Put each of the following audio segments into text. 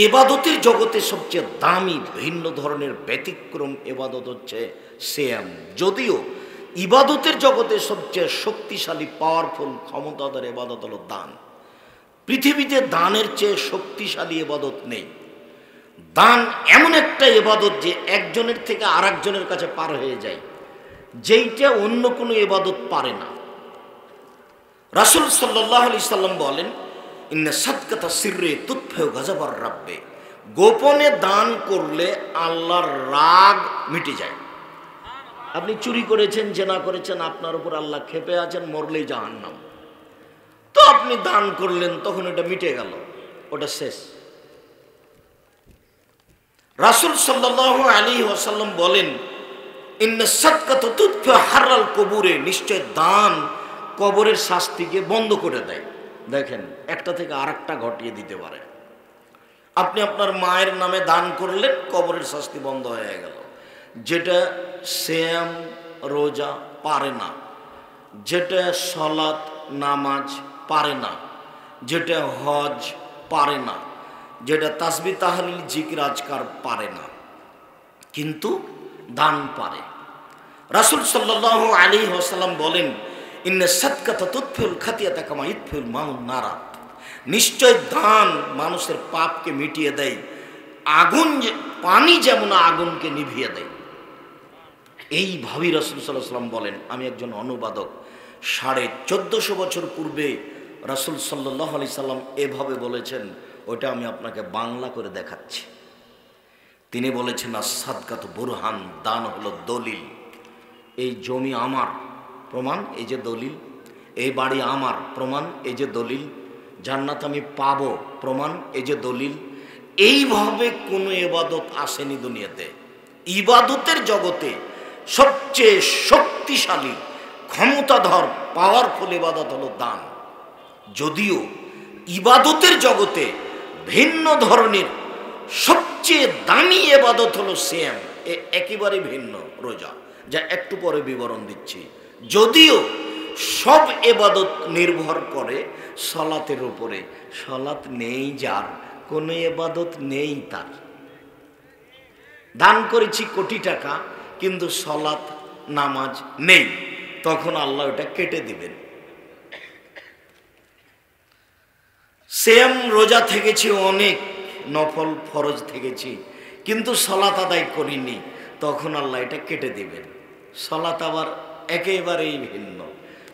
এবাদতের জগতে সবচেয়ে দামি ভিন্ন ধরনের ব্যতিক্রম এবাদত হচ্ছে সিয়াম। যদিও ইবাদতের জগতে সবচেয়ে শক্তিশালী পাওয়ারফুল ক্ষমতাধর এবাদত হলো দান। পৃথিবীতে দানের চেয়ে শক্তিশালী এবাদত নেই। দান এমন একটা এবাদত যে একজনের থেকে আরেকজনের কাছে পার হয়ে যায়, যেইটা অন্য কোনো এবাদত পারে না। রাসূল সাল্লাল্লাহু আলাইহি সাল্লাম বলেন, ইন্না সাদকাতা সিররে তুতফিউ গাযাবার রাব্বে, গোপনে দান করলে আল্লাহর রাগ মিটে যায়। আপনি চুরি করেছেন, জেনা করেছেন, আপনার উপর আল্লাহ ক্ষেপে আছেন, মরলেই জাহান্নাম। তো আপনি দান করলেন, তখন এটা মিটে গেল, ওটা শেষ। রাসূল সাল্লাল্লাহু আলাইহি ওয়াসাল্লাম বলেন, ইন্না সাদকাতা তুতফিউ হাররাল কবুরে, নিশ্চয় দান কবরের শাস্তিকে বন্ধ করে দেয়। দেখেন, একটা থেকে আরেকটা ঘটিয়ে দিতে পারে। আপনি আপনার মায়ের নামে দান করলেন, কবরের শাস্তি বন্ধ হয়ে গেল। যেটা সিয়াম রোজা পারে না, যেটা সালাত নামাজ পারে না, যেটা হজ পারে না, যেটা তাসবিহ তাহলিল জিকির আজকার পারে না, কিন্তু দান পারে। রাসূল সাল্লাল্লাহু আলাইহি ওয়াসাল্লাম বলেন, ইন্না সাদকাতা তুতফিউল খাতিয়াতা কামা ইতফিউল মাউন নারা, নিশ্চয় দান মানুষের পাপকে মিটিয়ে দেয়, আগুন পানি যেমন আগুনকে নিভিয়ে দেয়। এইভাবেই রাসূল সাল্লাল্লাহু আলাইহি ওয়াসাল্লাম বলেন। আমি একজন অনুবাদক, 1450 বছর পূর্বে রাসূল সাল্লাল্লাহু আলাইহি সাল্লাম এভাবে বলেছেন, ওটা আমি আপনাকে বাংলা করে দেখাচ্ছি। তিনি বলেছেন, আস-সাদকাতু বুরহান, দান হলো দলিল। এই জমি আমার, প্রমাণ এই যে দলিল। এই বাড়ি আমার, প্রমাণ এই যে দলিল। জান্নাত আমি পাবো, প্রমাণ এই যে দলিল। এইভাবে কোনো ইবাদত আসেনি দুনিয়াতে। ইবাদতের জগতে সবচেয়ে শক্তিশালী ক্ষমতাধর পাওয়ারফুল ইবাদত হলো দান। যদিও ইবাদতের জগতে ভিন্ন ধরনের সবচেয়ে দামি ইবাদত হলো সিয়াম, একেবারে ভিন্ন রোজা, যা একটু পরে বিবরণ দিচ্ছি। যদিও সব ইবাদত নির্ভর করে সালাতের উপরে। সালাত নেই যার, কোনো ইবাদত নেই তার। দান করেছি কোটি টাকা, কিন্তু সালাত নামাজ নেই, তখন আল্লাহ ওটা কেটে দিবেন। সিয়াম রোজা থেকেছি অনেক, নফল ফরজ থেকেছি, কিন্তু সালাত আদায় করিনি, তখন আল্লাহ এটা কেটে দিবেন। সালাত আবার একেবারেই ভিন্ন।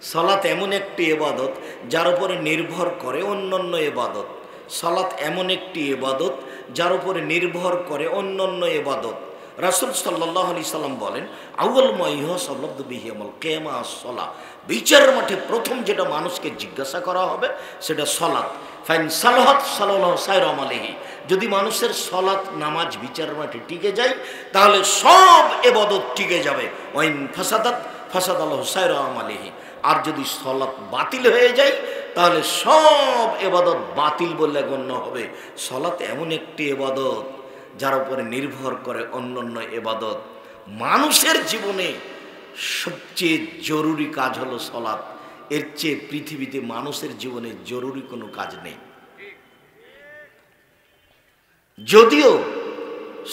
সালাত এমন একটি ইবাদত যার উপরে নির্ভর করে অন্যান্য ইবাদত। সালাত এমন একটি ইবাদত যার উপরে নির্ভর করে অন্যান্য ইবাদত। রাসূল সাল্লাল্লাহু আলাইহি সাল্লাম বলেন, আউয়াল মা ইউহাসাবু বিহি ইয়াউমাল কিয়ামাহ আস-সালাহ, বিচারের মাঠে প্রথম যেটা মানুষকে জিজ্ঞাসা করা হবে সেটা সালাত। ফাইন সালাহাত সালাল্লাহু সাইরা আমালিহি, যদি মানুষের সালাত নামাজ বিচারের মাঠে টিকে যায়, তাহলে সব ইবাদত টিকে যাবে। ওয়াইন ফাসাদাত ফাসাদাল্লাহু সাইরা আমালিহি, আর যদি সালাত বাতিল হয়ে যায়, তাহলে সব ইবাদত বাতিল বলে গণ্য হবে। সালাত এমন একটি ইবাদত যার উপরে নির্ভর করে অন্যান্য ইবাদত। মানুষের জীবনে সবচেয়ে জরুরি কাজ হলো সালাত। এর চেয়ে পৃথিবীতে মানুষের জীবনে জরুরি কোনো কাজ নেই। যদিও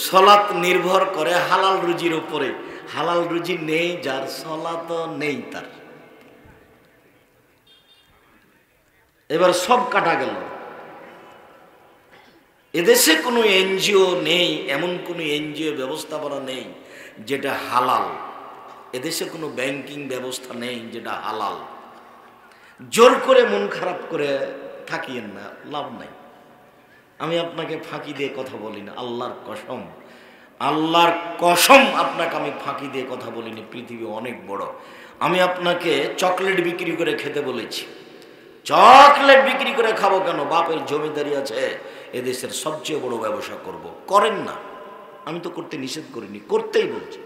সালাত নির্ভর করে হালাল রুজির উপরে, হালাল রুজি নেই যার, সালাত নেই তার। এবার সব কাটা গেল। এদেশে কোনো এনজিও নেই, এমন কোনো এনজিও ব্যবস্থাপনা নেই যেটা হালাল। এদেশে কোনো ব্যাংকিং ব্যবস্থা নেই যেটা হালাল। জোর করে মন খারাপ করে থাকিয়েন না, লাভ নাই। আমি আপনাকে ফাঁকি দিয়ে কথা বলি না, আল্লাহর কসম, আল্লাহর কসম আপনাকে আমি ফাঁকি দিয়ে কথা বলিনি। পৃথিবী অনেক বড়। আমি আপনাকে চকলেট বিক্রি করে খেতে বলেছি। চকলেট বিক্রি করে খাবো কেন? বাপের জমিদারি আছে, এদেশের সবচেয়ে বড় ব্যবসা করব। করেন না, আমি তো করতে নিষেধ করিনি, করতেই বলছি।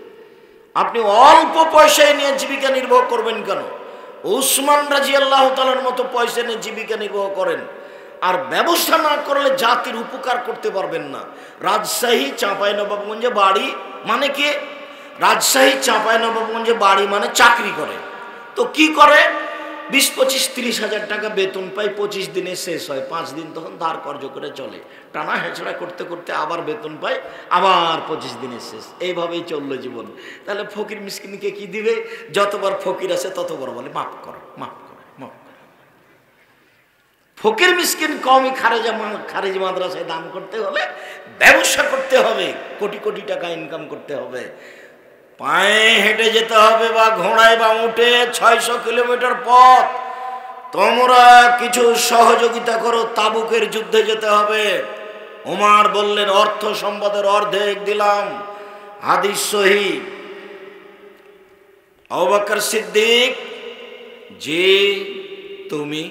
আপনি অল্প পয়সায় নিয়ে জীবিকা নির্বাহ করবেন কেন? উসমান রাদিয়াল্লাহু তাআলার মতো পয়সা নিয়ে জীবিকা নির্বাহ করেন। আর ব্যবসা না করলে জাতির উপকার করতে পারবেন না। রাজশাহী চাঁপাইনবাবগঞ্জে বাড়ি মানে কি? রাজশাহী চাঁপাইনবাবগঞ্জে বাড়ি মানে চাকরি করে। তো কি করে? 20-25-30 হাজার টাকা বেতন পাই, 25 দিনে শেষ হয়, 5 দিন তখন ধার কর্জ করে চলে, টানা হেঁচড়া করতে করতে আবার বেতন পাই, আবার 25 দিনে শেষ, এইভাবেই চললো জীবন। তাহলে ফকির মিসকিনকে কি দিবে? যতবার ফকির আছে ততবার বলে মাফ করো, মাফ করো, মাফ করো। ফকির মিসকিন কমই খারেজি মাদ্রাসায় দান করতে হলে ব্যবসা করতে হবে, কোটি কোটি টাকা ইনকাম করতে হবে, পায়ে হেঁটে যেতে হবে বা ঘোড়ায় বা উঠে 600 কিলোমিটার পথ। তোমরা কিছু সহযোগিতা করো, তাবুকের যুদ্ধে যেতে হবে। ওমর বললেন অর্থ সম্পদের অর্ধেক দিলাম, হাদিস সহিহ। আবু বকর সিদ্দিক, যে তুমি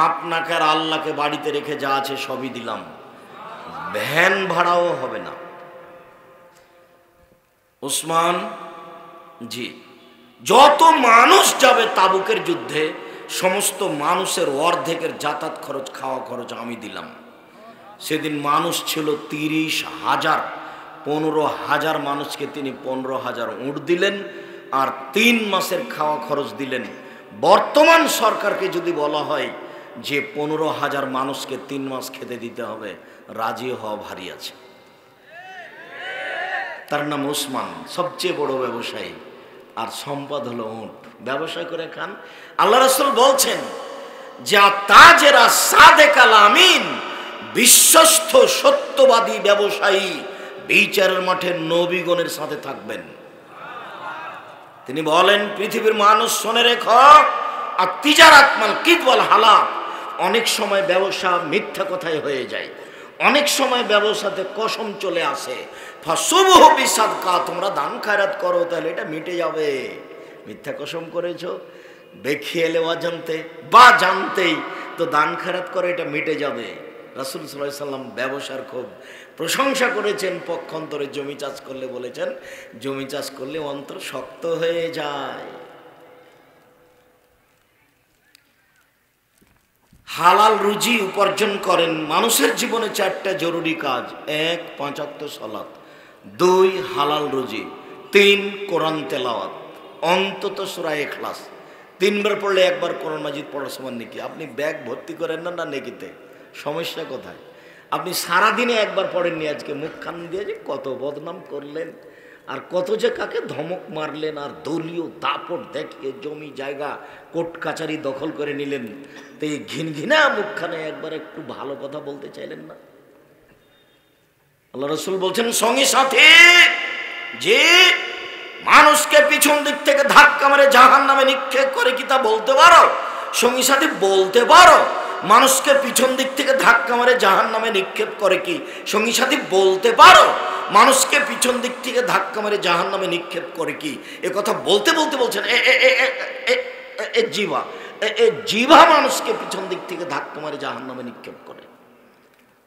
আপনাকে আর আল্লাহকে বাড়িতে রেখে যা আছে সবই দিলাম, ভ্যান ভাড়াও হবে না। উসমান, জি, যত মানুষ যাবে তাবুকের যুদ্ধে সমস্ত মানুষের অর্ধেকের যাতায়াত খরচ, খাওয়া খরচ আমি দিলাম। সেদিন মানুষ ছিল 30,000, 15,000 মানুষকে তিনি 15,000 উট দিলেন আর 3 মাসের খাওয়া খরচ দিলেন। বর্তমান সরকারকে যদি বলা হয় যে 15,000 মানুষকে 3 মাস খেতে দিতে হবে, রাজি হওয়া ভারী আছে। তার নাম উসমান, সবচেয়ে বড় ব্যবসায়ী, আর সম্পদ হলো উট, ব্যবসা করে খান। আল্লাহ রাসূল বলছেন যে তাজেরা সাদেকাল আমিন, বিশ্বস্ত সত্যবাদী ব্যবসায়ী বিচারের মাঠে নবীগণের সাথে থাকবেন। তিনি বলেন পৃথিবীর মানুষ শুনে রেখো, আর তিজারাত মাল কিদওয়াল হালাক, অনেক সময় ব্যবসা মিথ্যা কথায় হয়ে যায়, অনেক সময় ব্যবসাতে কসম চলে আসে। ফাসুবহু বিসাদকা, তোমরা দান খায়রাত করো তাহলে এটা মিটে যাবে। মিথ্যা কসম করেছো, বেখিয়ালে অজান্তে বা জানতেই তো দান খায়রাত করে, এটা মিটে যাবে। রাসূল সাল্লাল্লাহু আলাইহি সাল্লাম ব্যবসার খুব প্রশংসা করেছেন। পক্ষান্তরে জমি চাষ করলে বলেছেন, জমি চাষ করলে অন্তর শক্ত হয়ে যায়। হালাল রুজি উপার্জন করেন। মানুষের জীবনে 4টা জরুরি কাজ: 1 5 ওয়াক্ত সালাত, 2 হালাল রুজি, 3 কোরআন তেলাওয়াত, অন্তত সূরা ইখলাস 3 বার পড়লে 1 বার কোরআন মাজিদ পড়ার সমান নেকি। আপনি ব্যাগ ভর্তি করেন না নেকিতে, সমস্যা কোথায়? আপনি সারাদিনে 1 বার পড়েননি, আজকে মুখখান দিয়ে যে কত বদনাম করলেন আর কত যে কাকে ধমক মারলেন আর দলীয় দাপট দেখিয়ে জমি জায়গা কোর্ট কাচারি দখল করে নিলেন, তো এই ঘিনঘিনা মুখখানে একবার একটু ভালো কথা বলতে চাইলেন না? আল্লাহ রাসূল বলছেন সঙ্গী সাথী যে মানুষকে পিছন দিক থেকে ধাক্কা মেরে জাহান্নামে নিক্ষেপ করে কি তা বলতে পারো? সঙ্গী সাথী বলতে পারো? মানুষকে পিছন দিক থেকে ধাক্কা মেরে জাহান্নামে নিক্ষেপ করে কি সঙ্গী সাথী বলতে পারো? মানুষকে পিছন দিক থেকে ধাক্কা মেরে জাহান্নামে নিক্ষেপ করে কি, এ কথা বলতে বলতে বলছেন জিভা মানুষকে পিছন দিক থেকে ধাক্কা মেরে জাহান্নামে নিক্ষেপ করে।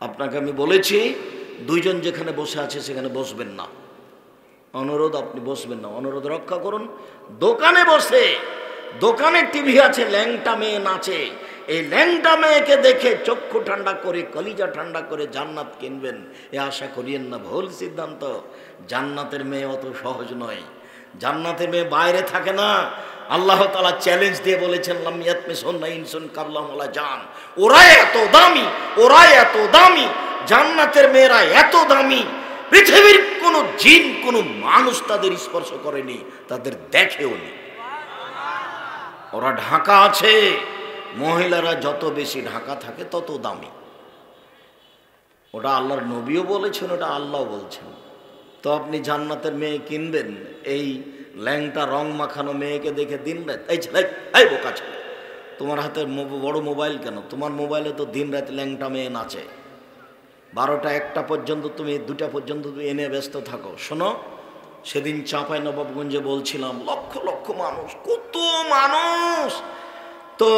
আপনাকে আমি বলেছি 2 জন যেখানে বসে আছে সেখানে বসবেন না, অনুরোধ, আপনি বসবেন না, অনুরোধ রক্ষা করুন। দোকানে বসে, দোকানে টিভি আছে, ল্যাংটা মেয়ে নাচে, এই ল্যাংটা মেয়েকে দেখে চক্ষু ঠান্ডা করে কলিজা ঠান্ডা করে জান্নাত কিনবেন এ আশা করিয়েন না, ভুল সিদ্ধান্ত। জান্নাতের মেয়ে অত সহজ নয়, জান্নাতের মেয়ে বাইরে থাকে না। আল্লাহ তাআলা চ্যালেঞ্জ দিয়ে বলেছেন লাম ইয়াতমিসুন্না ইনসুন কাবলাহুম ওয়ালা জান, ওরা এত দামি, ওরা এত দামি, জান্নাতের মেয়েরা এত দামি, পৃথিবীর কোনো জিন কোনো মানুষ তাদের স্পর্শ করেনি, তাদের দেখেও নি। ওরা ঢাকা আছে, মহিলারা যত বেশি ঢাকা থাকে তত দামি। ওটা আল্লাহর নবীও বলেছেন, ওটা আল্লাহ বলছেন। তো আপনি জান্নাতের মেয়ে কিনবেন এই ল্যাংটা রং মাখানো মেয়েকে দেখে দিন রাত, এই ছেলে, এই বোকা ছেলে, তোমার হাতে বড় মোবাইল কেন? তোমার মোবাইলে তো দিন রাত ল্যাংটা মেয়ে নাচে, 12টা 1টা পর্যন্ত তুমি 2টা পর্যন্ত তুমি এনে ব্যস্ত থাকো। শোনো, সেদিন চাঁপাইনবাবগঞ্জে বলছিলাম লক্ষ লক্ষ মানুষ, কত মানুষ, তো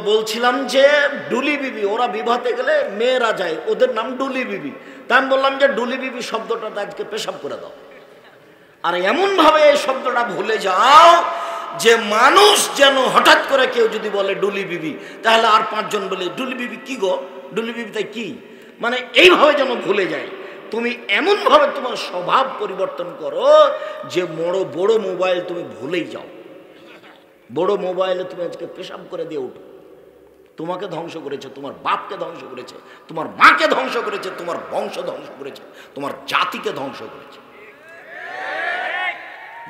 বলছিলাম যে ডুলি বিবি, ওরা বিবাহতে গেলে মেয়েরা যায়, ওদের নাম ডুলি বিবি। তা আমি বললাম যে ডুলি বিবি শব্দটা আজকে পেশাব করে দাও, আর এমনভাবে এই শব্দটা ভুলে যাও যে মানুষ যেন হঠাৎ করে কেউ যদি বলে ডুলি বিবি, তাহলে আর 5 জন বলে ডুলি বিবি কি গো, ডুলি বিবি তাই কি, মানে এইভাবে যেন ভুলে যায়। তুমি এমনভাবে তোমার স্বভাব পরিবর্তন করো যে বড় বড় মোবাইল তুমি ভুলেই যাও। বড় মোবাইলে তুমি আজকে পেশাব করে দিয়ে উঠো, তোমাকে ধ্বংস করেছে, তোমার বাপকে ধ্বংস করেছে, তোমার মাকে ধ্বংস করেছে, তোমার বংশ ধ্বংস করেছে, তোমার জাতিকে ধ্বংস করেছে।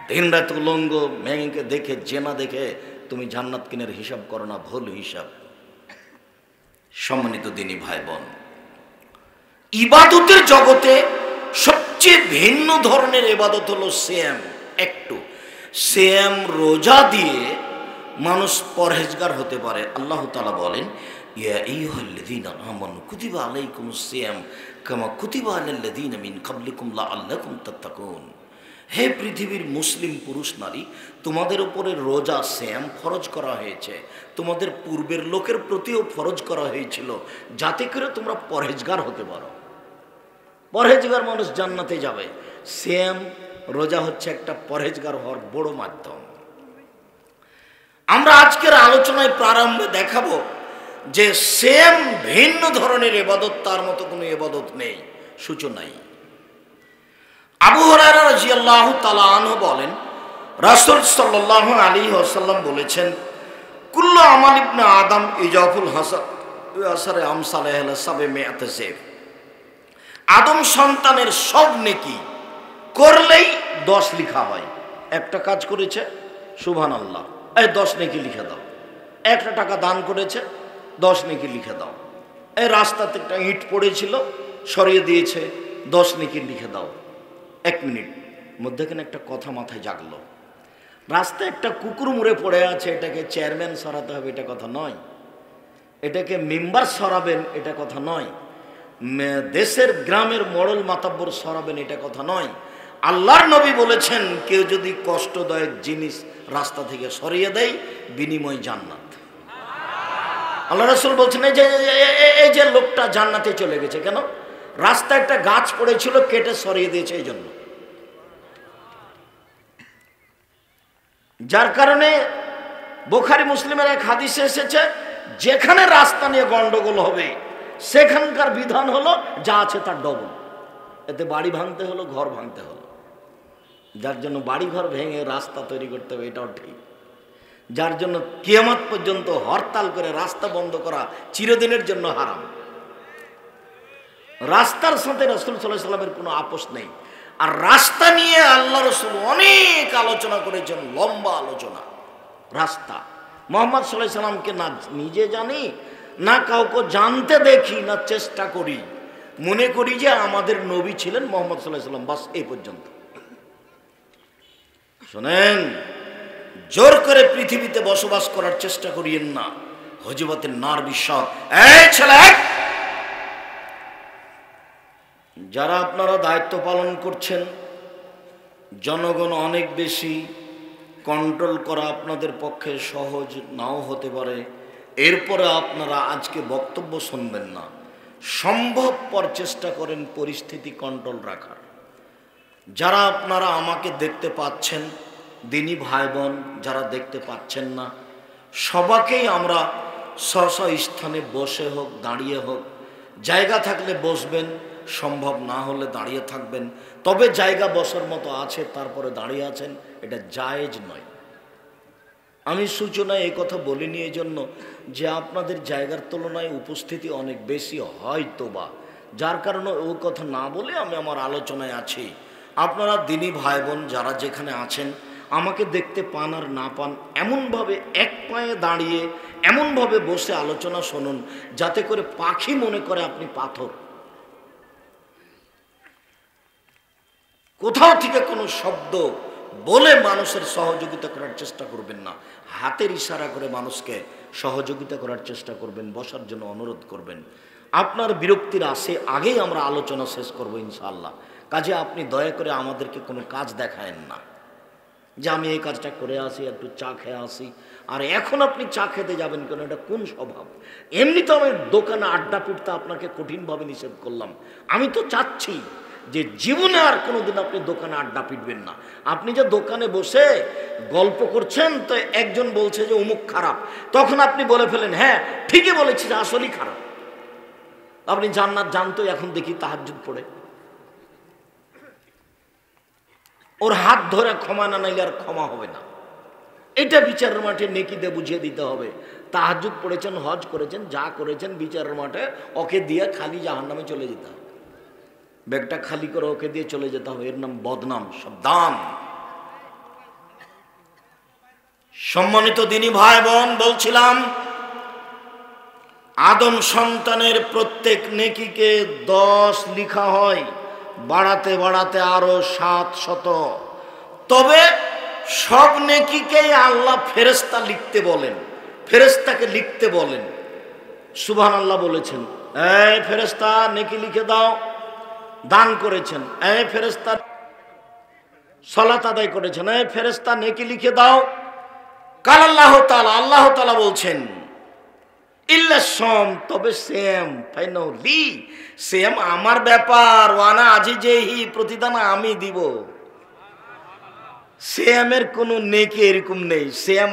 দিন রাত উলঙ্গ মেয়েকে দেখে, জেনা দেখে তুমি জান্নাত কিনের হিসাব করো না, ভুল হিসাব। সম্মানিত দিনী ভাই বোন, ইবাদতের জগতে সবচেয়ে ভিন্ন ধরনের ইবাদত হলো সিয়াম। একটু সিয়াম রোজা দিয়ে মানুষ পরহেজগার হতে পারে। আল্লাহ তাআলা বলেন, ইয়া আইয়ুহাল্লাযীনা আমানু কুতিবা আলাইকুমুস সিয়াম কামা কুতিবা আলাল্লাযীনা মিন ক্বাবলিকুম লাআল্লাকুম তাত্তাকুন। হে পৃথিবীর মুসলিম পুরুষ নারী, তোমাদের উপরে রোজা সিয়াম ফরজ করা হয়েছে, তোমাদের পূর্বের লোকের প্রতিও ফরজ করা হয়েছিল, যাতে করে তোমরা পরহেজগার হতে পারো। পরহেজগার মানুষ জান্নাতে যাবে। সিয়াম রোজা হচ্ছে একটা পরহেজগার হওয়ার বড় মাধ্যম। আমরা আজকের আলোচনায় প্রারম্ভে দেখাবো যে সিয়াম ভিন্ন ধরনের ইবাদত, তার মতো কোনো ইবাদত নেই, সূচনাই। আবু হুরায়রা রাদিয়াল্লাহু তাআলা আনহু বলেন, রাসূল সাল্লাল্লাহু আলাইহি ওয়াসাল্লাম বলেছেন, কুল্লু আমাল ইবনে আদম ইজাফুল হাসান আসারে আমসালাহ সাবে মিআত সাইফ। আদম সন্তানের সব নেকি করলেই 10 লেখা হয়। একটা কাজ করেছে, সুবহানাল্লাহ, এই 10 নেকি লিখে দাও। একটা টাকা দান করেছে, 10 নেকি লিখে দাও। এই রাস্তাতে একটা ইট পড়েছিল, সরিয়ে দিয়েছে, 10 নেকি লিখে দাও। 1 মিনিট মধ্যেখানে একটা কথা মাথায় জাগলো। রাস্তায় একটা কুকুর মুড়ে পড়ে আছে, এটাকে চেয়ারম্যান সরাতে হবে, এটা কথা নয়। এটাকে মেম্বার সরাবেন, এটা কথা নয়। দেশের গ্রামের মডল মাতাব্বর সরাবেন, এটা কথা নয়। আল্লাহর নবী বলেছেন, কেউ যদি কষ্টদায়ক জিনিস রাস্তা থেকে সরিয়ে দেয়, বিনিময় জান্নাত। আল্লাহ রাসূল বলছেন, এই যে লোকটা জান্নাতে চলে গেছে কেন? রাস্তায় একটা গাছ পড়েছিল, কেটে সরিয়ে দিয়েছে এই জন্য। যার কারণে বুখারী মুসলিমের এক হাদিসে এসেছে, যেখানে রাস্তা নিয়ে গন্ডগোল হবে সেখানকার বিধান হলো যা আছে তার ডবল। এতে বাড়ি ভাঙতে হলো, ঘর ভাঙতে হলো। যার জন্য বাড়ি ঘর ভেঙে রাস্তা তৈরি করতে হবে, এটাও ঠিক। যার জন্য কিয়ামত পর্যন্ত হরতাল করে রাস্তা বন্ধ করা চিরদিনের জন্য হারাম। রাস্তার সাথে রাসূল সাল্লাল্লাহু আলাইহি ওয়াসাল্লামের কোনো আপোষ নেই। আর রাস্তা নিয়ে আল্লাহ রাসূল অনেক আলোচনা করেছেন, লম্বা আলোচনা। রাস্তা মুহাম্মদ সাল্লাল্লাহু আলাইহি ওয়াসাল্লামকে না নিজে জানি, না কাউকে জানতে দেখি, না চেষ্টা করি। মনে করি যে আমাদের নবী ছিলেন মুহাম্মদ সাল্লাল্লাহু আলাইহি ওয়াসাল্লাম, বাস এই পর্যন্ত। শোনেন, জোর করে পৃথিবীতে বসবাস করার চেষ্টা করিয়েন না, হযরতের নার বিশ্বাস। এই ছেলে, যারা আপনারা দায়িত্ব পালন করছেন, জনগণ অনেক বেশি, কন্ট্রোল করা আপনাদের পক্ষে সহজ নাও হতে পারে। এরপরে আপনারা আজকে বক্তব্য শুনবেন না, সম্ভবপর চেষ্টা করেন পরিস্থিতি কন্ট্রোল রাখার। যারা আপনারা আমাকে দেখতে পাচ্ছেন, দিনী ভাই বোন যারা দেখতে পাচ্ছেন না, সবাকেই আমরা স্ব স্থানে বসে হোক, দাঁড়িয়ে হোক, জায়গা থাকলে বসবেন, সম্ভব না হলে দাঁড়িয়ে থাকবেন। তবে জায়গা বসার মতো আছে, তারপরে দাঁড়িয়ে আছেন, এটা জায়েজ নয়। আমি সূচনায় এই কথা বলিনি এই জন্য যে আপনাদের জায়গার তুলনায় উপস্থিতি অনেক বেশি হয়তো বা, যার কারণে ওই কথা না বলে আমি আমার আলোচনায় আছি। আপনারা দিনী ভাই বোন যারা যেখানে আছেন, আমাকে দেখতে পান আর না পান, এমনভাবে এক পায়ে দাঁড়িয়ে এমনভাবে বসে আলোচনা শুনুন যাতে করে পাখি মনে করে আপনি পাথর। কোথাও থেকে কোনো শব্দ বলে মানুষের সহযোগিতা করার চেষ্টা করবেন না, হাতের ইশারা করে মানুষকে সহযোগিতা করার চেষ্টা করবেন, বসার জন্য অনুরোধ করবেন। আপনার বিরক্তির আগেই আমরা আলোচনা শেষ করব ইনশাআল্লাহ। কাজে আপনি দয়া করে আমাদেরকে কোনো কাজ দেখায়েন না যে আমি এই কাজটা করে আসি, একটু চা খেয়ে আসি। আর এখন আপনি চা খেতে যাবেন কেন? এটা কোন স্বভাব? এমনি তো আমি দোকানে আড্ডা পিটতে আপনাকে কঠিনভাবে নিষেধ করলাম। আমি তো চাচ্ছি যে জীবনে আর কোনোদিন আপনি দোকানে আড্ডা পিটবেন না। আপনি যে দোকানে বসে গল্প করছেন, তো একজন বলছে যে অমুক খারাপ, তখন আপনি বলে ফেলেন হ্যাঁ ঠিকই বলেছি, যে আসলেই খারাপ। আপনি জান্নাত জানতো, এখন দেখি তাহাজ্জুদ পড়ে। ওর হাত ধরে ক্ষমা না নাইলে আর ক্ষমা হবে না। এটা বিচারের মাঠে নেকি দিয়ে বুঝিয়ে দিতে হবে। তাহাজ্জুদ পড়েছেন, হজ করেছেন, যা করেছেন বিচারের মাঠে ওকে দিয়ে খালি জাহান্নামে চলে যেতে হবে। ব্যাগটা খালি করে ওকে দিয়ে চলে যেতে হবে। এর নাম বদনাম, সাবধান। সম্মানিত দিনী ভাই বোন, বলছিলাম আদম সন্তানের প্রত্যেক নেকিকে 10 লিখা হয়, বাড়াতে বাড়াতে আরো 700। তবে সব নেকিকেই আল্লাহ ফেরেশতা লিখতে বলেন, ফেরেশতাকে লিখতে বলেন। সুবহানাল্লাহ বলেছেন, এই ফেরেশতা নেকি লিখে দাও। দান করেছেন, এই ফেরেশতা সালাত আদায় করেছেন, এই ফেরেশতা নেকি লিখে দাও। কাল আল্লাহ তাআলা, আল্লাহ তাআলা বলছেন, ইল্লা সম, তবে সেম ফাইনালি সেম আমার ব্যাপার, ওয়ানা আজিজেহি, প্রতিদান আমি দিব। সেমের কোনো নেকি এরকম নেই, সেম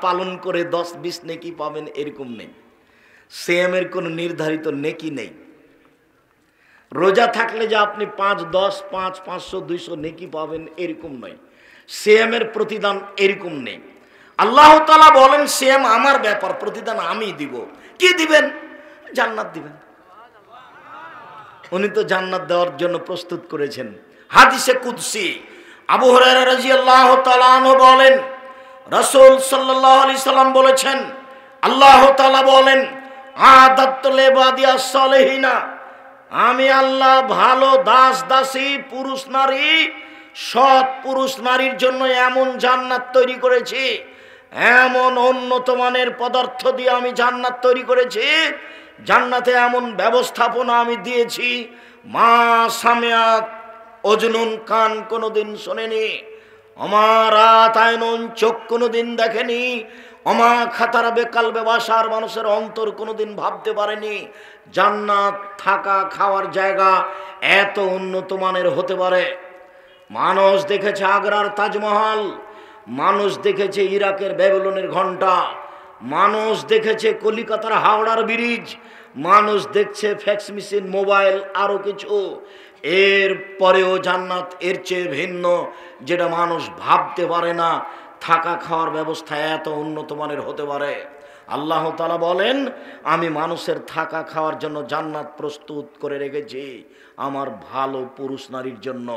পালন করে 10-20 নেকি পাবেন এরকম নেই। সেমের কোনো নির্ধারিত নেকি নেই। রোজা থাকলে যে আপনি 5, 10, 5, 500, 200 নেকি পাবেন এরকম নয়। সেমের প্রতিদান এরকম নেই। আল্লাহ তাআলা বলেন সেম আমার ব্যাপার, প্রতিদান আমি দিব। কি দিবেন? জান্নাত দিবেন। উনি তো জান্নাত দেওয়ার জন্য প্রস্তুত করেছেন। হাদিসে কুদসি আবু হুরায়রা রাদিয়াল্লাহু তাআলা আনহু বলেন, রাসূল সাল্লাল্লাহু আলাইহি সাল্লাম বলেছেন, আল্লাহ তাআলা বলেন, আদাতু লিবাদিয়াস সালিহিনা, আমি আল্লাহ ভালো দাস দাসী পুরুষ নারী, সৎ পুরুষ নারীর জন্য এমন জান্নাত তৈরি করেছি, এমন উন্নত মানের পদার্থ দিয়ে আমি জান্নাত তৈরি করেছি, জান্নাতে এমন ব্যবস্থাপনা আমি দিয়েছি, মা সামিয়াত অজনুন, কান কোনোদিন শোনেনি, আমার আতায়নুন, চোখ কোনোদিন দেখেনি, অমা খাতারা বেকালবে বাসার, মানুষের অন্তর কোনোদিন ভাবতে পারেনি জান্নাত থাকা খাওয়ার জায়গা এত উন্নত মানের হতে পারে। মানুষ দেখেছে আগ্রার তাজমহল, মানুষ দেখেছে ইরাকের ব্যাবিলনের ঘণ্টা, মানুষ দেখেছে কলিকাতার হাওড়ার ব্রিজ, মানুষ দেখছে ফ্যাক্স মেশিন, মোবাইল, আরো কিছু। এর পরেও জান্নাত এর চেয়ে ভিন্ন, যেটা মানুষ ভাবতে পারে না থাকা খাওয়ার ব্যবস্থা এত উন্নত মানের হতে পারে। আল্লাহ তাআলা বলেন, আমি মানুষের থাকা খাওয়ার জন্য জান্নাত প্রস্তুত করে রেখেছি আমার ভালো পুরুষ নারীর জন্য।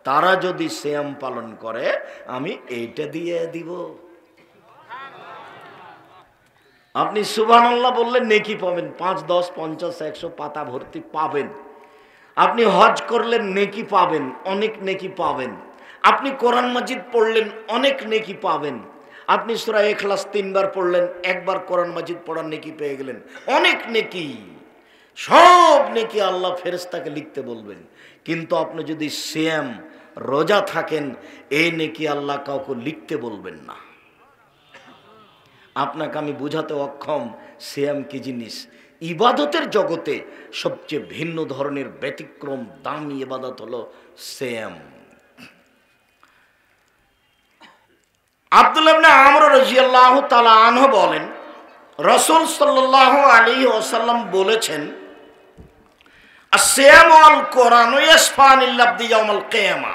তারা যদি সিয়াম পালন করে আমি এইটা দিয়ে দিব। আপনি সুবহানাল্লাহ বললে নেকি পাবেন, 5, 10, 50, 100 পাতা ভর্তি পাবেন। আপনি হজ করলেন নেকি পাবেন, অনেক নেকি পাবেন। আপনি কোরআন মাজিদ পড়লেন, অনেক নেকি পাবেন। আপনি সূরা ইখলাস 3 বার পড়লেন, একবার কোরআন মাজিদ পড়ার নেকি পেয়ে গেলেন, অনেক নেকি। সব নেকি আল্লাহ ফেরেশতাকে লিখতে বলবেন। কিন্তু আপনি যদি সিয়াম রোজা থাকেন, এই নেকি আল্লাহ কাউকে লিখতে বলবেন না। আপনাকে আমি বোঝাতে অক্ষম সিয়াম কি জিনিস। ইবাদতের জগতে সবচেয়ে ভিন্ন ধরনের ব্যতিক্রম দামি ইবাদত হলো সিয়াম। আব্দুল্লাহ ইবনে আমর রাদিয়াল্লাহু তাআলা আনহু বলেন, রাসূল সাল্লাল্লাহু আলাইহি ওয়াসাল্লাম বলেছেন, আসিয়াম ওয়াল কোরআন ইয়াসফানিল আবদি ইয়াউমাল কিয়ামা,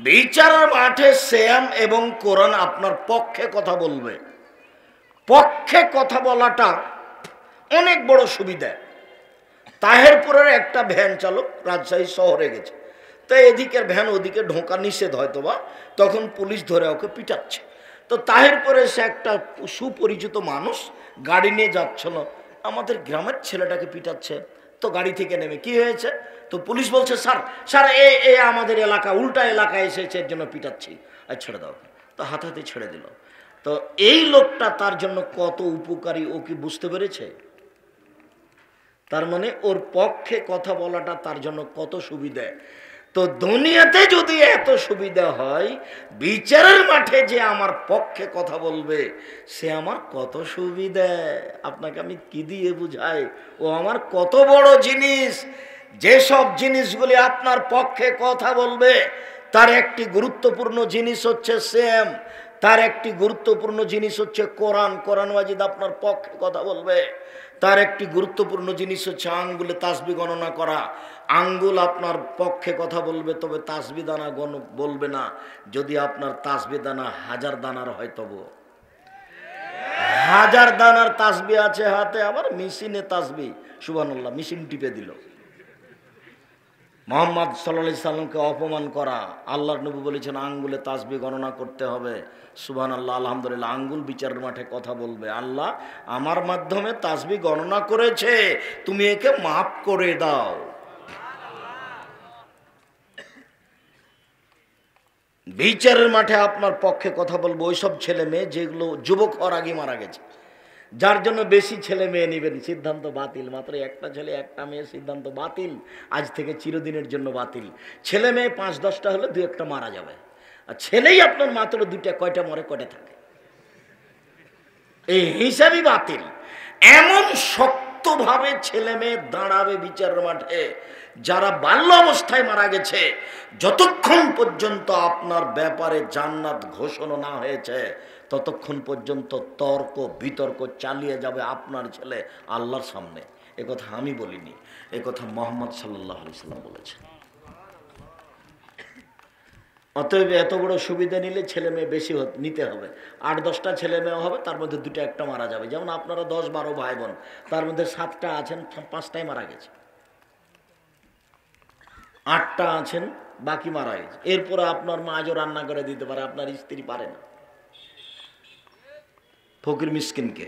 বিচারের মাঠে সিয়াম এবং কোরআন আপনার পক্ষে কথা বলবে। পক্ষে কথা বলাটা অনেক বড় সুবিধা। তাহেরপুরের একটা ভ্যান চালক রাজশাহী শহরে গেছে, তো এদিকের ভ্যান ওদিকে ঢোকা নিষেধ হয়তো বা, তখন পুলিশ ধরে ওকে পিটাচ্ছে। তো তাহেরপুরে সে একটা সুপরিচিত মানুষ গাড়ি নিয়ে যাচ্ছিল, আমাদের গ্রামের ছেলেটাকে পিটাচ্ছে। তো গাড়ি থেকে নেমে কি হয়েছে, তো পুলিশ বলছে, স্যার স্যার এ আমাদের এলাকা, উল্টা এলাকায় এসেছে, এর জন্য পিটাচ্ছি, আর ছেড়ে দাও। তো হাতে ছেড়ে দিল। তো এই লোকটা তার জন্য কত উপকারী ও কি বুঝতে পেরেছে? তার মানে ওর পক্ষে কথা বলাটা তার জন্য কত সুবিধা। তো দুনিয়াতে যদি এত সুবিধা হয়, বিচারের মাঠে যে আমার পক্ষে কথা বলবে সে আমার কত সুবিধা। আপনাকে আমি কি দিয়ে বুঝাই, ও আমার কত বড় জিনিস। যেসব জিনিসগুলি আপনার পক্ষে কথা বলবে তার একটি গুরুত্বপূর্ণ জিনিস হচ্ছে সিয়াম, তার একটি গুরুত্বপূর্ণ জিনিস হচ্ছে কোরআন, কোরআন মাজিদ আপনার পক্ষে কথা বলবে। তার একটি গুরুত্বপূর্ণ জিনিস হচ্ছে আঙ্গুলে তাসবিহ গণনা করা, আঙ্গুল আপনার পক্ষে কথা বলবে, তবে তাসবিহ দানা বলবে না। যদি আপনার তাসবিহ দানা 1000 দানার হয় তবু হাজার দানার তাসবি আছে হাতে, আবার মেশিনে তাসবি, সুবহানাল্লাহ, মেশিন টিপে দিল। মুহাম্মদ সাল্লাল্লাহু আলাইহি সাল্লামকে অপমান করা। আল্লাহর নবী বলেছেন আঙ্গুলে তাসবি গণনা করতে হবে। সুবহানাল্লাহ, আলহামদুলিল্লাহ, আঙ্গুল বিচারের মাঠে কথা বলবে, আল্লাহ আমার মাধ্যমে তাসবি গণনা করেছে, তুমি একে মাফ করে দাও। বিচারের মাঠে আপনার পক্ষে কথা বলবো ওইসব ছেলে মেয়ে যেগুলো যুবক হওয়ার আগে মারা গেছে। যার জন্য বেশি ছেলে মেয়ে নেবেন, সিদ্ধান্ত বাতিল। মাত্র একটা ছেলে একটা মেয়ে, সিদ্ধান্ত বাতিল, আজ থেকে চিরদিনের জন্য বাতিল। ছেলে মেয়ে 5-10টা হলে 2-1টা মারা যাবে, আর ছেলেই আপনার মাত্র 2টা, কয়টা মরে কয়টা থাকে, এই হিসাবই বাতিল। এমন শক্তভাবে ছেলে মেয়ে দাঁড়াবে বিচারের মাঠে, যারা বাল্য অবস্থায় মারা গেছে, যতক্ষণ পর্যন্ত আপনার ব্যাপারে জান্নাত ঘোষণা না হয়েছে ততক্ষণ পর্যন্ত তর্ক বিতর্ক চালিয়ে যাবে আপনার ছেলে আল্লাহর সামনে। এ কথা আমি বলিনি, এ কথা মুহাম্মদ সাল্লাল্লাহু আলাইহি সাল্লাম বলেছেন। অতএব এত বড় সুবিধা নিলে ছেলে মেয়ে বেশি নিতে হবে। 8-10টা ছেলে মেয়ে হবে, তার মধ্যে 2টা-1টা মারা যাবে। যেমন আপনারা 10-12 ভাই বোন, তার মধ্যে 7টা আছেন, 5টাই মারা গেছে, 8টা আছেন, বাকি মারা গেছে। এরপরে আপনার মা আজও রান্না করে দিতে পারে, আপনার স্ত্রী পারে না, ফকির মিসকিনকে।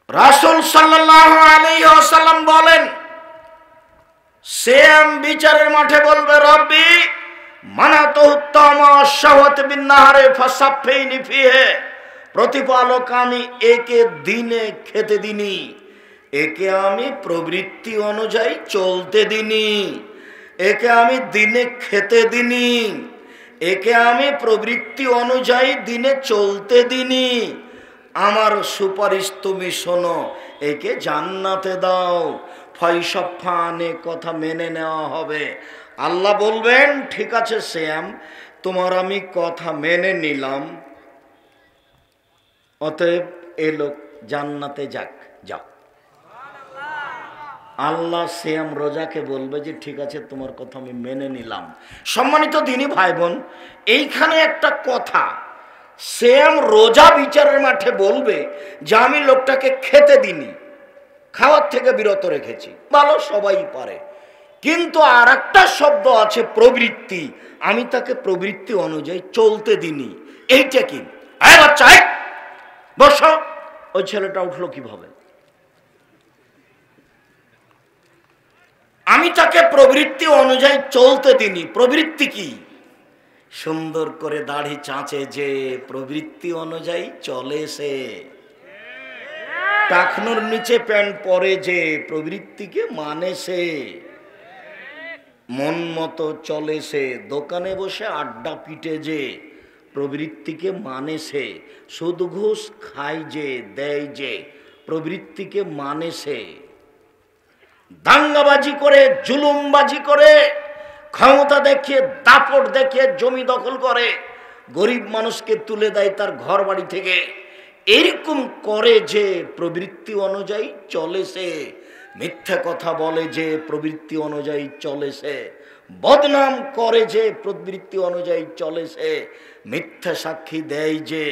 রাসূল সাল্লাল্লাহু আলাইহি ওয়াসাল্লাম বলেন, সেম বিচারের মাঠে বলবে, রব্বি মানাতুত্তামা শাওয়াত বিন নাহারে ফাসাফাইনি ফিহে, প্রতিপালক আমি একে দিনে খেতে দিনি, একে আমি প্রবৃত্তি অনুযায়ী চলতে দিনি, একে আমি দিনে খেতে দিনি, একে আমি প্রবৃত্তি অনুযায়ী দিনে চলতে দিনি, আমার সুপারিশ তুমি শোনো, একে জান্নাতে দাও। ফয়সাফানে কথা মেনে নেওয়া হবে। আল্লাহ বলবেন, ঠিক আছে শ্যাম, তোমার আমি কথা মেনে নিলাম, অতএব এ লোক জান্নাতে যাক, যাও। আল্লাহ শ্যাম রোজাকে বলবে যে ঠিক আছে তোমার কথা আমি মেনে নিলাম। সম্মানিত দিনী ভাই বোন, এইখানে একটা কথা, শ্যাম রোজা বিচারের মাঠে বলবে যে আমি লোকটাকে খেতে দিনি, খাওয়ার থেকে বিরত রেখেছি, ভালো, সবাই পারে, কিন্তু আর একটা শব্দ আছে প্রবৃত্তি, আমি তাকে প্রবৃত্তি অনুযায়ী চলতে দিনি। এইটা কি? বাচ্চা বসো। ওই ছেলেটা উঠলো কিভাবে? আমি তাকে প্রবৃত্তি অনুযায়ী চলতে দিনি। প্রবৃত্তি কি? সুন্দর করে দাড়ি চাঁচে যে, প্রবৃত্তি অনুযায়ী চলে সে। টাকনোর নিচে প্যান্ট পরে যে, প্রবৃত্তিকে মানে সে। মন মতো চলে সে, দোকানে বসে আড্ডা পিটে যে, প্রবৃত্তিকে মানে সে। সুদ ঘুষ খায় যে, দেয় যে, প্রবৃত্তিকে মানে সে। দাঙ্গাবাজি করে, জুলুমবাজি করে, ক্ষমতা দেখিয়ে, দাপট দেখিয়ে জমি দখল করে, গরিব মানুষকে তুলে দেয় তার ঘর বাড়ি থেকে, এরকম করে যে, প্রবৃত্তি অনুযায়ী চলে সে। মিথ্যা কথা বলে যে, প্রবৃত্তি অনুযায়ী চলে সে। বদনাম করে যে, প্রবৃত্তি অনুযায়ী চলে সে। মিথ্যা সাক্ষী দেয় যে,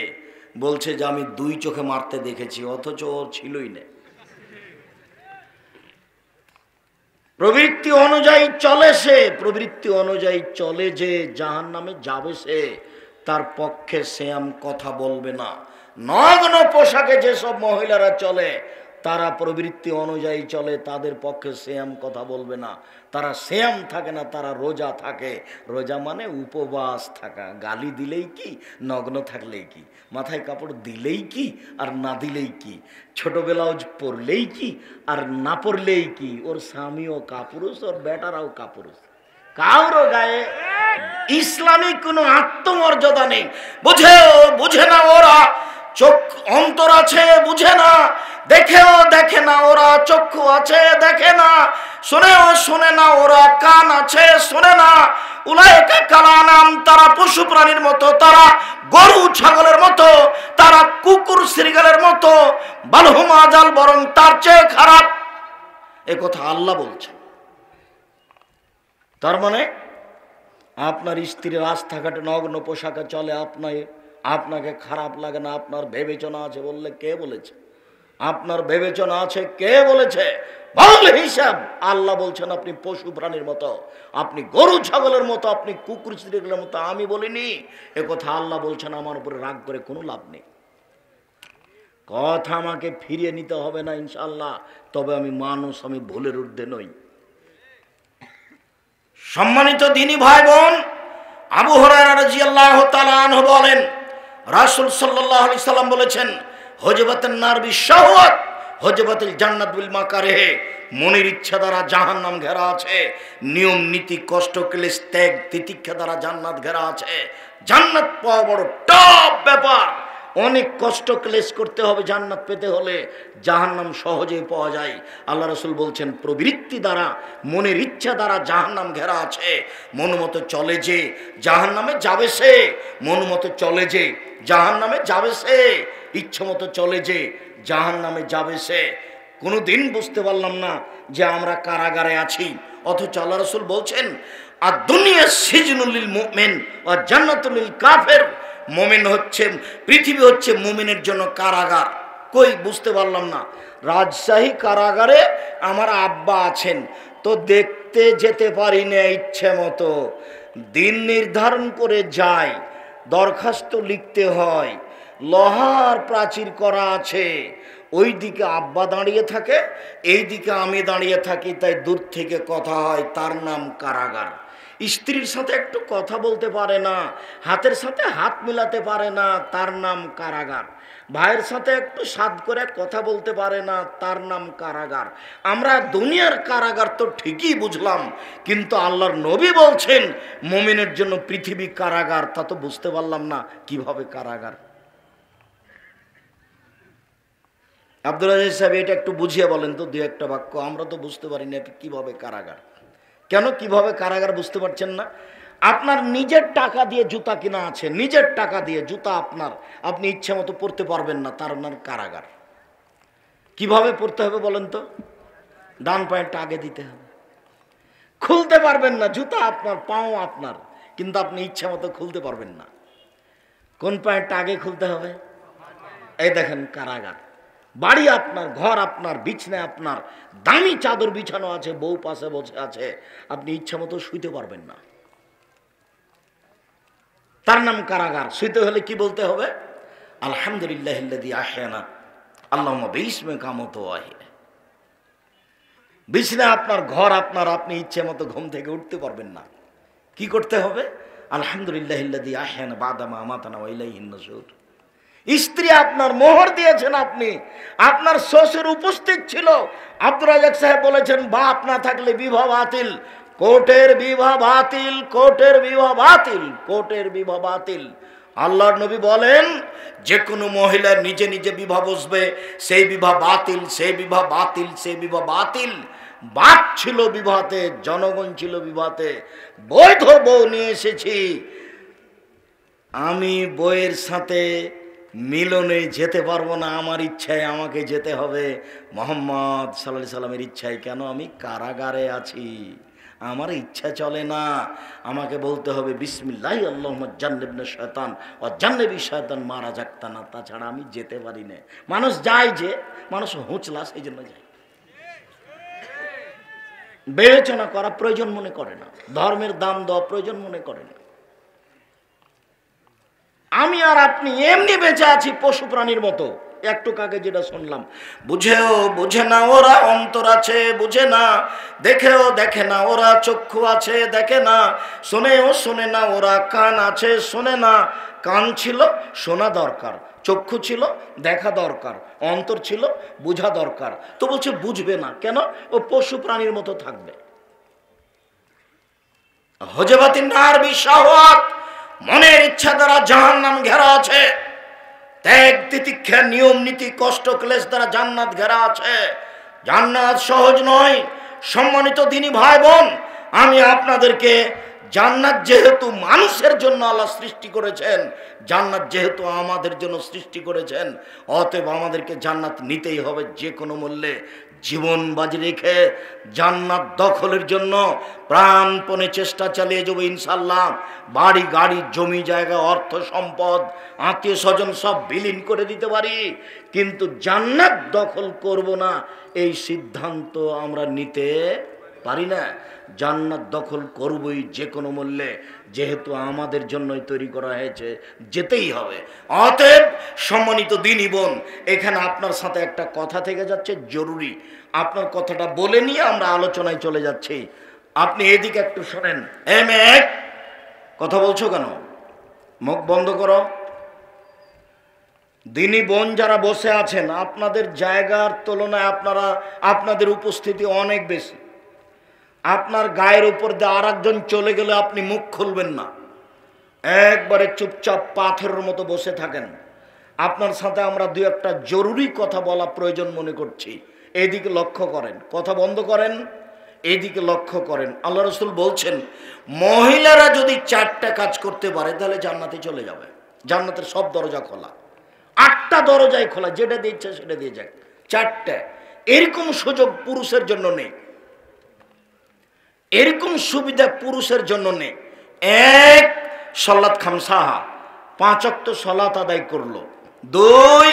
বলছে যে আমি 2 চোখে মারতে দেখেছি, অথচ ও ছিলই না। প্রবৃত্তি অনুযায়ী চলে সে, প্রবৃত্তি অনুযায়ী চলে যে, জাহান্নামে যাবে সে। তার পক্ষে শ্যাম কথা বলবে না। নগ্ন পোশাকে যেসব মহিলারা চলে, তারা প্রবৃত্তি অনুযায়ী চলে, তাদের পক্ষে শ্যাম কথা বলবে না। তারা শ্যাম থাকে না, তারা রোজা থাকে। রোজা মানে উপবাস থাকা। গালি দিলেই কি, নগ্ন থাকলেই কি, মাথায় কাপড় দিলেই কি আর না দিলেই কি, ছোট ব্লাউজ পরলেই কি আর না পরলেই কি, ওর স্বামীও কাপুরুষ, ওর বেটারাও কাপুরুষ, কারো গায়ে ইসলামিক কোনো আত্মমর্যাদা নেই। বুঝে না ওরা, চোখ অন্তর আছে বুঝে না, দেখেও দেখে না ওরা, চক্ষু আছে দেখে না, শোনেও শোনে না ওরা, কান আছে শোনে না। উলাইকা কালানাম, তারা পশু প্রাণীর মতো, তারা গরু ছাগলের মতো, তারা কুকুর শৃগালের মতো, বালহুম আজাল, বরং তার চেয়ে খারাপ। এ কথা আল্লাহ বলছে। তার মানে আপনার স্ত্রীর রাস্তাঘাটে নগ্ন পোশাকে চলে, আপনাকে খারাপ লাগে না, আপনার বিবেচনা আছে বললে কে বলেছে? আপনার বিবেচনা আছে কে বলেছে? বল হিসাব। আল্লাহ বলছেন আপনি পশু প্রাণীর মতো, আপনি গরু ছাগলের মতো, আপনি কুকুর চিড়িগুলোর মতো। আমি বলিনি এ কথা, আল্লাহ বলছেন। আমার উপরে রাগ করে কোনো লাভ নেই, কথা আমাকে ফিরিয়ে নিতে হবে না ইনশাআল্লাহ। তবে আমি মানুষ, আমি ভুলের ঊর্ধ্বে নই। সম্মানিত দ্বীনি ভাই বোন, আবু হুরায়রা রাদিয়াল্লাহু তাআলা আনহু বলেন, রাসূল সাল্লাল্লাহু আলাইহি সাল্লাম বলেছেন, হজবাতুন নার বিশাওয়াত হজবাতুল জান্নাত বিল মাকারিহ। মনের ইচ্ছা দ্বারা জাহান্নাম ঘেরা আছে, নিয়ম নীতি কষ্ট ক্লেশ ত্যাগ তিতিক্ষা দ্বারা জান্নাত ঘেরা আছে। জান্নাত পাওয়া বড় টপ ব্যাপার, অনেক কষ্ট ক্লেশ করতে হবে জান্নাত পেতে হলে। জাহান্নাম সহজেই পাওয়া যায়। আল্লাহ রাসূল বলছেন, প্রবৃত্তি দ্বারা মনের ইচ্ছা দ্বারা জাহান্নাম ঘেরা আছে। মন মতো চলে যে জাহান্নামে যাবে সে, মন মতো চলে যে জাহান্নামে যাবে সে, ইচ্ছা মতো চলে যে জাহান্নামে যাবে সে। কোনোদিন বুঝতে পারলাম না যে আমরা কারাগারে আছি, অথচ আল্লাহ রাসূল বলছেন, আর দুনিয়া সিজনুল লিল মুমিন ওয়া জান্নাতুল লিল কাফির। মুমিন হচ্ছে, পৃথিবী হচ্ছে মুমিনের জন্য কারাগার। কই বুঝতে পারলাম না। রাজশাহী কারাগারে আমার আব্বা আছেন, তো দেখতে যেতে পারি না ইচ্ছে মতো। দিন নির্ধারণ করে যাই, দরখাস্ত লিখতে হয়, লোহার প্রাচীর করা আছে, ওই দিকে আব্বা দাঁড়িয়ে থাকে, এই দিকে আমি দাঁড়িয়ে থাকি, তাই দূর থেকে কথা হয়, তার নাম কারাগার। স্ত্রীর সাথে একটু কথা বলতে পারে না, হাতের সাথে হাত মিলাতে পারে না, তার নাম কারাগার। ভাইয়ের সাথে একটু সাদ করে কথা বলতে পারে না, তার নাম কারাগার। আমরা দুনিয়ার কারাগার তো ঠিকই বুঝলাম, কিন্তু আল্লাহর নবী বলছেন মুমিনের জন্য পৃথিবী কারাগার, তা তো বুঝতে পারলাম না কিভাবে কারাগার। আব্দুল আজিজ সাহেব, এটা একটু বুঝিয়ে বলেন তো, দু একটা বাক্য। আমরা তো বুঝতে পারি না এটা কিভাবে কারাগার। কেন কিভাবে কারাগার বুঝতে পারছেন না? আপনার নিজের টাকা দিয়ে জুতা কিনা আছে, নিজের টাকা দিয়ে জুতা আপনার, আপনি ইচ্ছে মতো পরতে পারবেন না, তার নাম কারাগার। কিভাবে পরতে হবে বলেন তো? ডান পায়েরটা আগে দিতে হবে, খুলতে পারবেন না। জুতা আপনার, পাও আপনার, কিন্তু আপনি ইচ্ছে মতো খুলতে পারবেন না। কোন পায়েরটা আগে খুলতে হবে? এই দেখেন কারাগার। বাড়ি আপনার, ঘর আপনার, বিছনা আপনার, দামি চাদর বিছানো আছে, বউ পাশে বসে আছে, আপনি ইচ্ছা মতো শুইতে পারবেন না, তার নাম কারাগার। শুইতে হলে কি বলতে হবে? আলহামদুলিল্লাহিল্লাযী আহয়ানা আল্লাহুম্মা বিইসমিকা আমুতু ওয়া আহয়া। বিছনা আপনার, ঘর আপনার, আপনি ইচ্ছে মতো ঘুম থেকে উঠতে পারবেন না। কি করতে হবে? আলহামদুলিল্লাহিল্লাযী আহয়ানা বা'দা মা আমাতানা ওয়া ইলাইহিন নুশুর। স্ত্রী আপনার, মোহর দিয়েছেন আপনি, আপনার শ্বশুর উপস্থিত ছিল। আব্দুর রাজ্জাক সাহেব বলেছেন, বাপ না থাকলে বিবাহ বাতিল, কোর্টের বিবাহ বাতিল, কোর্টের বিবাহ বাতিল, কোর্টের বিবাহ বাতিল। আল্লাহর নবী বলেন, যে কোনো মহিলা নিজে নিজে বিবাহ বসবে, সেই বিবাহ বাতিল, সেই বিবাহ বাতিল, সেই বিবাহ বাতিল। বাপ ছিল বিবাহতে, জনগণ ছিল বিবাহতে। বৈধ বউ নিয়ে এসেছি, আমি বইয়ের সাথে মিলনে যেতে পারবো না, আমার ইচ্ছায় আমাকে যেতে হবে, মুহাম্মদ সাল্লাল্লাহু আলাইহি সাল্লামের ইচ্ছায়। কেন? আমি কারাগারে আছি, আমার ইচ্ছা চলে না। আমাকে বলতে হবে বিসমিল্লাহি আল্লাহুম্মা জান্নিবনা শায়তান ওয়া জান্নিবি শায়তান মা রাযাকতানা, তাছাড়া আমি যেতে পারি না। মানুষ যায়, যে মানুষ হুঁচলা, সেই জন্য যায়। বিবেচনা করা প্রয়োজন মনে করে না, ধর্মের দাম দেওয়া প্রয়োজন মনে করে না। আমি আর আপনি এমনি বেঁচে আছি পশু প্রাণীর মতো। একটু আগে যেটা শুনলাম, বুঝেও বুঝে না ওরা, অন্তর আছে বুঝে না, দেখেও দেখে না ওরা, চক্ষু আছে দেখে না, শোনেও শোনে না ওরা, কান আছে শোনে না। কান ছিল শোনা দরকার, চক্ষু ছিল দেখা দরকার, অন্তর ছিল বুঝা দরকার। তো বলছে বুঝবে না কেন? ও পশু প্রাণীর মতো থাকবে। হজবাতিন নার বিশাওয়াত, মনের ইচ্ছা দ্বারা জাহান্নাম ঘেরা আছে। ত্যাগ তিতিক্ষা নিয়ম নীতি কষ্ট ক্লেশ দ্বারা জান্নাত ঘেরা আছে। জান্নাত সহজ নয়। সম্মানিত দ্বীনি ভাই বোন, আমি আপনাদেরকে জান্নাত যেহেতু মানুষের জন্য আল্লাহ সৃষ্টি করেছেন, জান্নাত যেহেতু আমাদের জন্য সৃষ্টি করেছেন, অতএব আমাদেরকে জান্নাত নিতেই হবে যে কোনো মূল্যে। জীবন বাজি রেখে জান্নাত দখলের জন্য প্রাণপণে চেষ্টা চালিয়ে যাবো ইনশাল্লাহ। বাড়ি গাড়ি জমি জায়গা অর্থ সম্পদ আত্মীয় স্বজন সব বিলীন করে দিতে পারি, কিন্তু জান্নাত দখল করব না এই সিদ্ধান্ত আমরা নিতে পারি না। জান্নাত দখল করবই যে কোনো মূল্যে, যেহেতু আমাদের জন্যই তৈরি করা হয়েছে, যেতেই হবে। অতএব সম্মানিত দিনী বোন, এখানে আপনার সাথে একটা কথা থেকে যাচ্ছে জরুরি, আপনার কথাটা বলে নিয়ে আমরা আলোচনায় চলে যাচ্ছি। আপনি এদিকে একটু শোনেন। মেয়ে, কথা বলছো কেন? মুখ বন্ধ করো। দিনী বোন যারা বসে আছেন, আপনাদের জায়গার তুলনায় আপনাদের উপস্থিতি অনেক বেশি। আপনার গায়ের উপর দিয়ে আর একজন চলে গেলে আপনি মুখ খুলবেন না, একবারে চুপচাপ পাথরের মতো বসে থাকেন। আপনার সাথে আমরা দুই একটা জরুরি কথা বলা প্রয়োজন মনে করছি। এদিকে লক্ষ্য করেন, কথা বন্ধ করেন, এদিকে লক্ষ্য করেন। আল্লাহ রাসূল বলছেন, মহিলারা যদি 4টা কাজ করতে পারে তাহলে জান্নাতে চলে যাবে। জান্নাতের সব দরজা খোলা, 8টা দরজাই খোলা, যেটা দিয়ে ইচ্ছা সেটা দিয়ে যাক। 4টা, এরকম সুযোগ পুরুষের জন্য নেই, এরকম সুবিধা পুরুষের জন্য নেই। 1, সলাত খামসাহা, 5 ওয়াক্ত সলাত আদায় করলো। 2,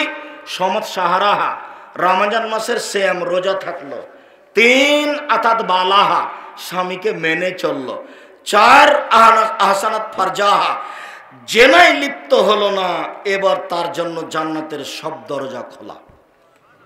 সমাত সাহারাহা, রমজান মাসের সিয়াম রোজা থাকলো। 3, আতাত বালাহা, স্বামীকে মেনে চললো। 4, আহসানাত ফারজাহা, জেনায় লিপ্ত হলো না। এবার তার জন্য জান্নাতের সব দরজা খোলা।